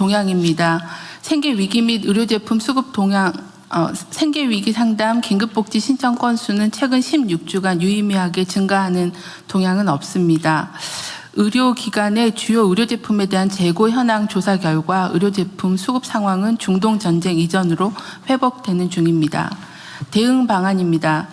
동향입니다. 생계 위기 및 의료제품 수급 동향, 생계 위기 상담 긴급복지 신청 건수는 최근 16주간 유의미하게 증가하는 동향은 없습니다. 의료기관의 주요 의료제품에 대한 재고 현황 조사 결과 의료제품 수급 상황은 중동 전쟁 이전으로 회복되는 중입니다. 대응 방안입니다.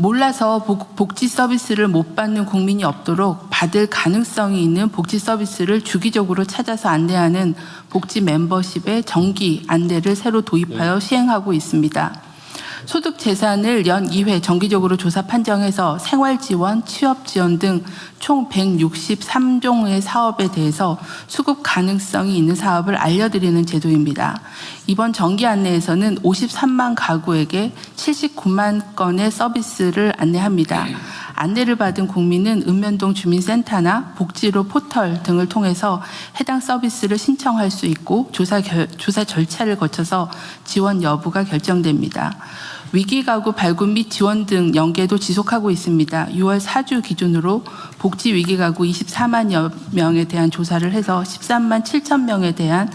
몰라서 복지 서비스를 못 받는 국민이 없도록 받을 가능성이 있는 복지 서비스를 주기적으로 찾아서 안내하는 복지 멤버십의 정기 안내를 새로 도입하여 시행하고 있습니다. 소득 재산을 연 2회 정기적으로 조사 판정해서 생활지원, 취업지원 등 총 163종의 사업에 대해서 수급 가능성이 있는 사업을 알려드리는 제도입니다. 이번 정기 안내에서는 53만 가구에게 79만 건의 서비스를 안내합니다. 안내를 받은 국민은 읍면동 주민센터나 복지로 포털 등을 통해서 해당 서비스를 신청할 수 있고 조사 절차를 거쳐서 지원 여부가 결정됩니다. 위기가구 발굴 및 지원 등 연계도 지속하고 있습니다. 6월 4주 기준으로 복지 위기가구 24만여 명에 대한 조사를 해서 13만 7천 명에 대한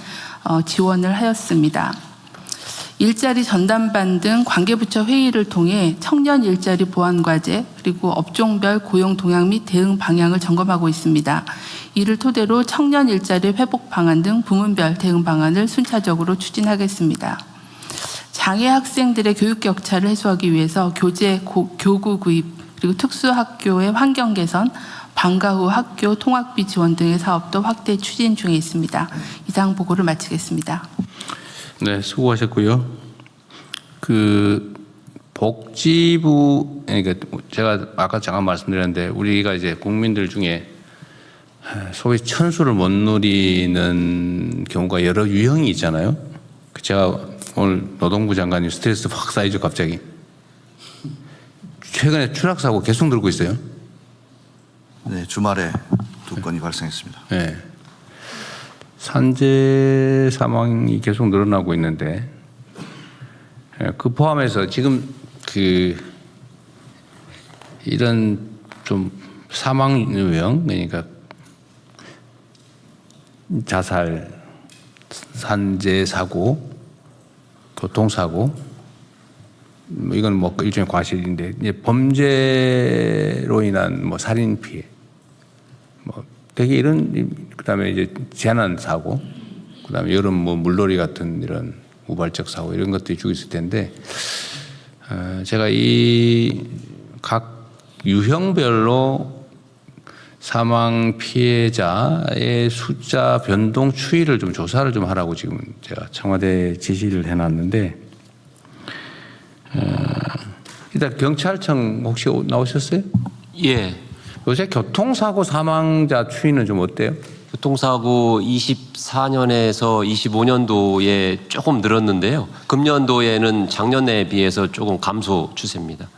지원을 하였습니다. 일자리 전담반 등 관계부처 회의를 통해 청년 일자리 보완 과제 그리고 업종별 고용 동향 및 대응 방향을 점검하고 있습니다. 이를 토대로 청년 일자리 회복 방안 등 부문별 대응 방안을 순차적으로 추진하겠습니다. 장애 학생들의 교육 격차를 해소하기 위해서 교구 구입 그리고 특수학교의 환경 개선, 방과 후 학교 통학비 지원 등의 사업도 확대 추진 중에 있습니다. 이상 보고를 마치겠습니다. 네, 수고하셨고요. 복지부, 그러니까 제가 아까 잠깐 말씀드렸는데 우리가 이제 국민들 중에 소위 천수를 못 누리는 경우가 여러 유형이 있잖아요. 제가 오늘 노동부 장관님 스트레스 확 쌓이죠, 갑자기. 최근에 추락사고 계속 늘고 있어요. 네, 주말에 2건이 발생했습니다. 네. 산재 사망이 계속 늘어나고 있는데, 그 포함해서 지금 이런 좀 사망 유형, 그러니까 자살, 산재 사고, 교통사고, 이건 뭐 일종의 과실인데, 이제 범죄로 인한 뭐 살인 피해, 뭐 되게 이런, 그다음에 이제 재난 사고, 그다음에 여름 뭐 물놀이 같은 이런 우발적 사고 이런 것들이 쭉 있을 텐데, 제가 이 각 유형별로 사망 피해자의 숫자 변동 추이를 좀 조사를 좀 하라고 지금 제가 청와대에 지시를 해놨는데, 일단 경찰청 혹시 나오셨어요? 예. 요새 교통사고 사망자 추이는 좀 어때요? 교통사고 24년에서 25년도에 조금 늘었는데요. 금년도에는 작년에 비해서 조금 감소 추세입니다.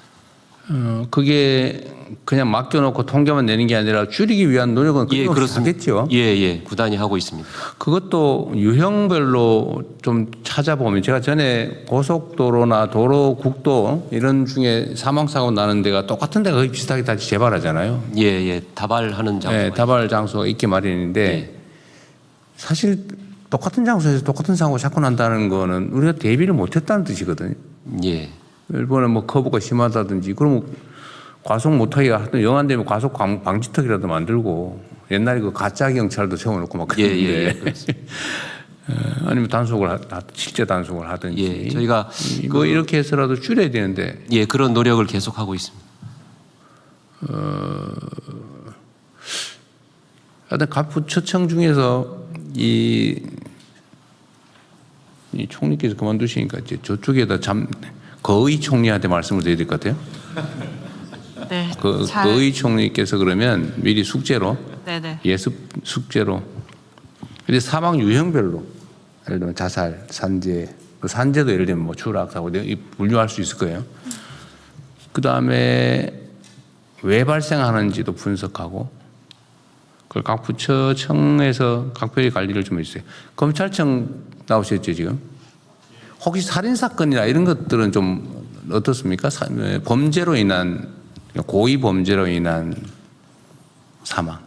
그게 그냥 맡겨놓고 통계만 내는 게 아니라 줄이기 위한 노력은 끊임없이 하겠죠? 예, 구단위 하고 있습니다. 그것도 유형별로 좀 찾아보면, 제가 전에 고속도로나 도로, 국도 이런 중에 사망사고 나는 데가 똑같은 데가 거의 비슷하게 다 재발하잖아요. 예, 다발하는 장소. 네, 다발 장소가 있기 마련인데, 예. 사실 똑같은 장소에서 똑같은 사고가 자꾸 난다는 거는 우리가 대비를 못했다는 뜻이거든요. 예. 일본에 뭐 커브가 심하다든지, 그러면 과속 못하게 하여튼 영안되면 과속 방지턱이라도 만들고, 옛날에 그 가짜 경찰도 세워놓고 막 그랬는데, 아니면 실제 단속을 하든지. 예, 저희가 이거 이렇게 해서라도 줄여야 되는데. 예, 그런 노력을 계속하고 있습니다. 하여튼 각 부처청 중에서 이 총리께서 그만두시니까 이제 저쪽에다 거의 총리한테 말씀을 드려야 될 것 같아요. 네. 거의 총리께서 그러면 미리 숙제로, 네네. 예습 숙제로. 근데 사망 유형별로, 예를 들면 자살, 산재도 예를 들면 뭐 추락사고 분류할 수 있을 거예요. 그 다음에 왜 발생하는지도 분석하고, 그걸 각 부처청에서 각별히 관리를 좀 해주세요. 검찰청 나오셨죠, 지금? 혹시 살인사건이나 이런 것들은 좀 어떻습니까? 범죄로 인한, 고의 범죄로 인한 사망.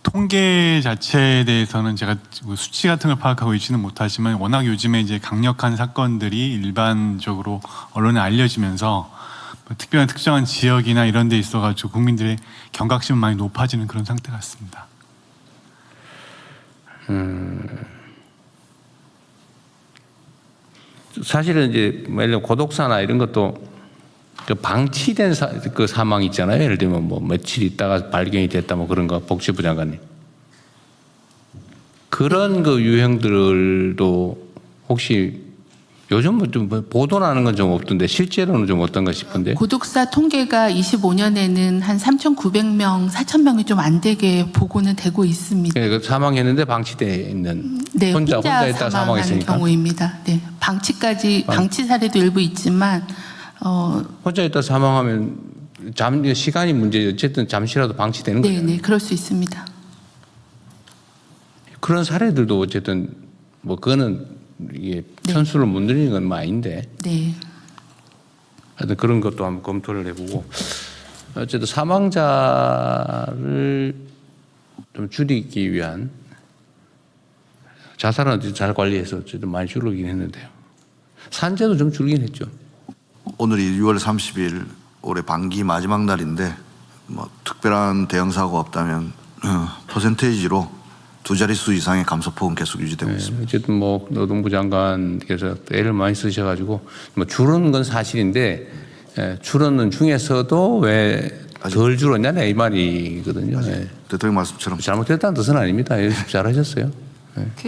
통계 자체에 대해서는 제가 뭐 수치 같은 걸 파악하고 있지는 못하지만 워낙 요즘에 이제 강력한 사건들이 일반적으로 언론에 알려지면서 뭐 특별한 특정한 지역이나 이런 데 있어가지고 국민들의 경각심은 많이 높아지는 그런 상태 같습니다. 사실은 이제 예를 들면 고독사나 이런 것도 그 방치된 그 사망 있잖아요. 예를 들면 뭐 며칠 있다가 발견이 됐다 뭐 그런 거 복지부 장관님. 그런 그 유형들도 혹시 요즘 뭐 좀 보도나는 건 좀 없던데 실제로는 좀 어떤가 싶은데. 고독사 통계가 25년에는 한 3,900명, 4,000명이 좀 안 되게 보고는 되고 있습니다. 네, 그 사망했는데 방치돼 있는 네, 혼자 있다 사망하는 사망했으니까. 경우입니다. 네, 방치 사례도 일부 있지만 혼자 있다 사망하면 시간이 문제 어쨌든 잠시라도 방치되는 거죠. 네, 그럴 수 있습니다. 그런 사례들도 어쨌든 뭐 그거는 이게 편수를 못 늘리는 건 아닌데. 네. 하여튼 그런 것도 한번 검토를 해보고 어쨌든 사망자를 좀 줄이기 위한 자살은 어쨌든 잘 관리해서 어쨌든 많이 줄이긴 했는데요. 산재도 좀 줄이긴 했죠. 오늘이 6월 30일 올해 반기 마지막 날인데 뭐 특별한 대형 사고가 없다면 퍼센테이지로 두 자릿수 이상의 감소폭은 계속 유지되고 있습니다. 어쨌든 뭐 노동부 장관께서 애를 많이 쓰셔가지고 뭐 줄은 건 사실인데 줄었는 중에서도 왜 덜 줄었냐냐 이 말이거든요. 대통령 말씀처럼 잘못했다는 뜻은 아닙니다. 잘하셨어요.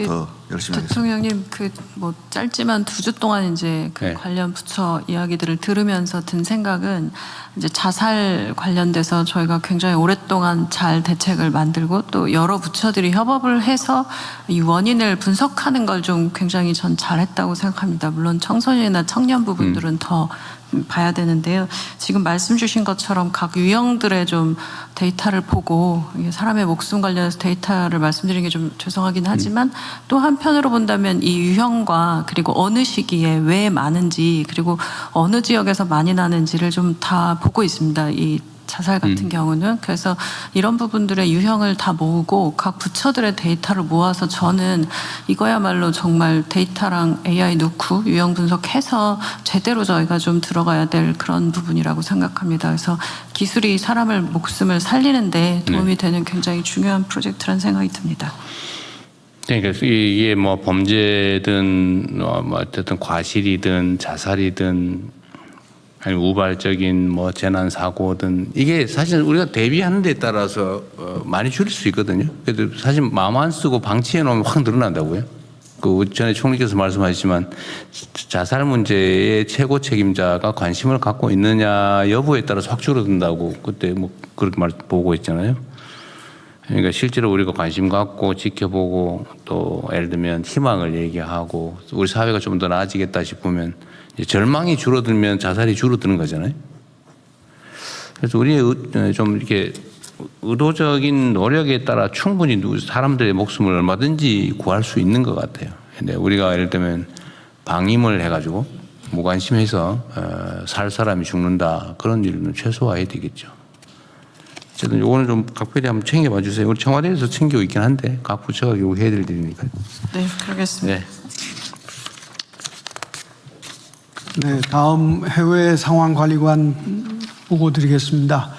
더 열심히 하겠습니다. 대통령님 그 뭐 짧지만 2주 동안 이제 그 네. 관련 부처 이야기들을 들으면서 든 생각은 이제 자살 관련돼서 저희가 굉장히 오랫동안 잘 대책을 만들고 또 여러 부처들이 협업을 해서 이 원인을 분석하는 걸 좀 굉장히 전 잘했다고 생각합니다. 물론 청소년이나 청년 부분들은 더 봐야 되는데요. 지금 말씀 주신 것처럼 각 유형들의 좀 데이터를 보고 이게 사람의 목숨 관련해서 데이터를 말씀드리는 게 좀 죄송하긴 하지만 또 한편으로 본다면 이 유형과 그리고 어느 시기에 왜 많은지 그리고 어느 지역에서 많이 나는지를 좀 다 보고 있습니다. 이 자살 같은 경우는. 그래서 이런 부분들의 유형을 다 모으고 각 부처들의 데이터를 모아서 저는 이거야말로 정말 데이터랑 AI 넣고 유형 분석해서 제대로 저희가 좀 들어가야 될 그런 부분이라고 생각합니다. 그래서 기술이 사람을 목숨을 살리는데 도움이 되는 굉장히 중요한 프로젝트라는 생각이 듭니다. 그러니까 이게 뭐 범죄든 뭐 어쨌든 과실이든 자살이든 아니면 우발적인 뭐 재난 사고든 이게 사실 우리가 대비하는 데 따라서 많이 줄일 수 있거든요. 그래도 사실 마음 안 쓰고 방치해 놓으면 확 늘어난다고요. 그 전에 총리께서 말씀하셨지만 자살 문제의 최고 책임자가 관심을 갖고 있느냐 여부에 따라서 확 줄어든다고 그때 뭐 그렇게 보고 있잖아요. 그러니까 실제로 우리가 관심 갖고 지켜보고 또 예를 들면 희망을 얘기하고 우리 사회가 좀 더 나아지겠다 싶으면 절망이 줄어들면 자살이 줄어드는 거잖아요. 그래서 우리 좀 이렇게 의도적인 노력에 따라 충분히 사람들의 목숨을 얼마든지 구할 수 있는 것 같아요. 근데 우리가 예를 들면 방임을 해가지고 무관심해서 살 사람이 죽는다 그런 일은 최소화해야 되겠죠. 어쨌든 요거는 좀 각별히 한번 챙겨봐 주세요. 우리 청와대에서 챙기고 있긴 한데 각 부처가 결국 해야 될 일이니까요. 네, 그러겠습니다. 네. 네, 다음 해외 상황 관리관 보고 드리겠습니다.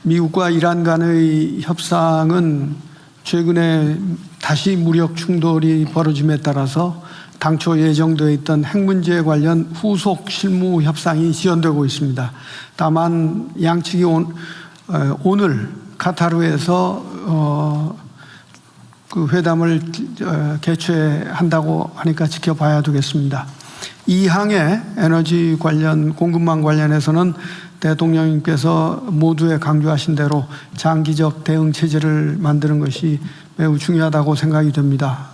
미국과 이란 간의 협상은 최근에 다시 무력 충돌이 벌어짐에 따라서 당초 예정되어 있던 핵 문제 관련 후속 실무 협상이 지연되고 있습니다. 다만 양측이 오늘 카타르에서 그 회담을 개최한다고 하니까 지켜봐야 되겠습니다. 이항의 에너지 관련 공급망 관련해서는 대통령님께서 모두에 강조하신 대로 장기적 대응 체제를 만드는 것이 매우 중요하다고 생각이 됩니다.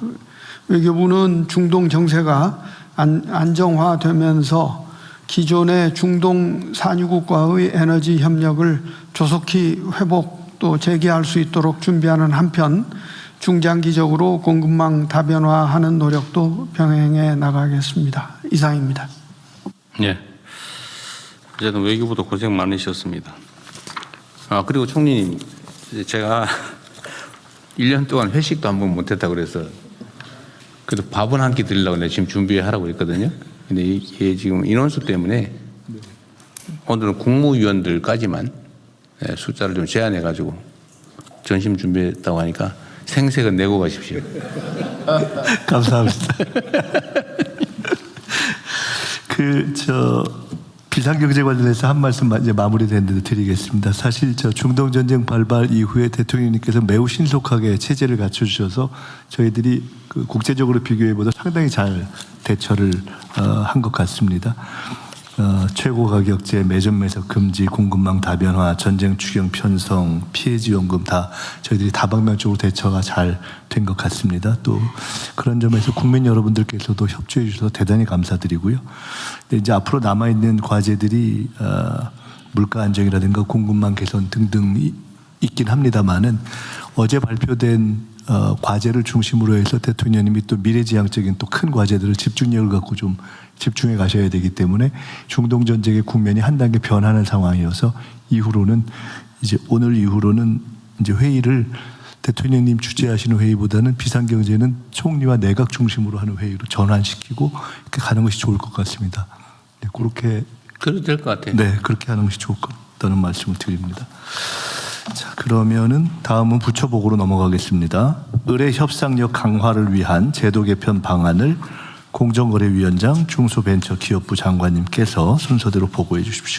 외교부는 중동 정세가 안정화되면서 기존의 중동 산유국과의 에너지 협력을 조속히 회복 또 재개할 수 있도록 준비하는 한편 중장기적으로 공급망 다변화하는 노력도 병행해 나가겠습니다. 이상입니다. 네. 어쨌든 외교부도 고생 많으셨습니다. 그리고 총리님, 제가 1년 동안 회식도 한 번 못했다 그래서 그래도 밥은 한 끼 드리려고 내가 지금 준비하라고 했거든요. 근데 이게 지금 인원수 때문에 오늘은 국무위원들까지만 숫자를 좀 제한해가지고 전심 준비했다고 하니까 생색은 내고 가십시오. 감사합니다. 비상경제 관련해서 한 말씀 이제 마무리된 대로 드리겠습니다. 사실 중동 전쟁 발발 이후에 대통령님께서 매우 신속하게 체제를 갖춰주셔서 저희들이 그 국제적으로 비교해보다 상당히 잘 대처를 한 것 같습니다. 최고 가격제, 매점 매석 금지, 공급망 다변화, 전쟁 추경 편성, 피해 지원금 다 저희들이 다방면적으로 대처가 잘 된 것 같습니다. 또 그런 점에서 국민 여러분들께서도 협조해 주셔서 대단히 감사드리고요. 근데 이제 앞으로 남아 있는 과제들이 물가 안정이라든가 공급망 개선 등등 있긴 합니다만은 어제 발표된 과제를 중심으로 해서 대통령님이 또 미래지향적인 또 큰 과제들을 집중력을 갖고 좀 집중해 가셔야 되기 때문에 중동 전쟁의 국면이 한 단계 변하는 상황이어서 이후로는 이제 오늘 이후로는 이제 회의를 대통령님 주재하시는 회의보다는 비상경제는 총리와 내각 중심으로 하는 회의로 전환시키고 이렇게 가는 것이 좋을 것 같습니다. 네, 그렇게 그래도 될 것 같아요. 네, 그렇게 하는 것이 좋을 것 같다는 말씀을 드립니다. 자, 그러면은 다음은 부처보고로 넘어가겠습니다. 의뢰 협상력 강화를 위한 제도 개편 방안을 공정거래위원장 중소벤처기업부 장관님께서 순서대로 보고해 주십시오.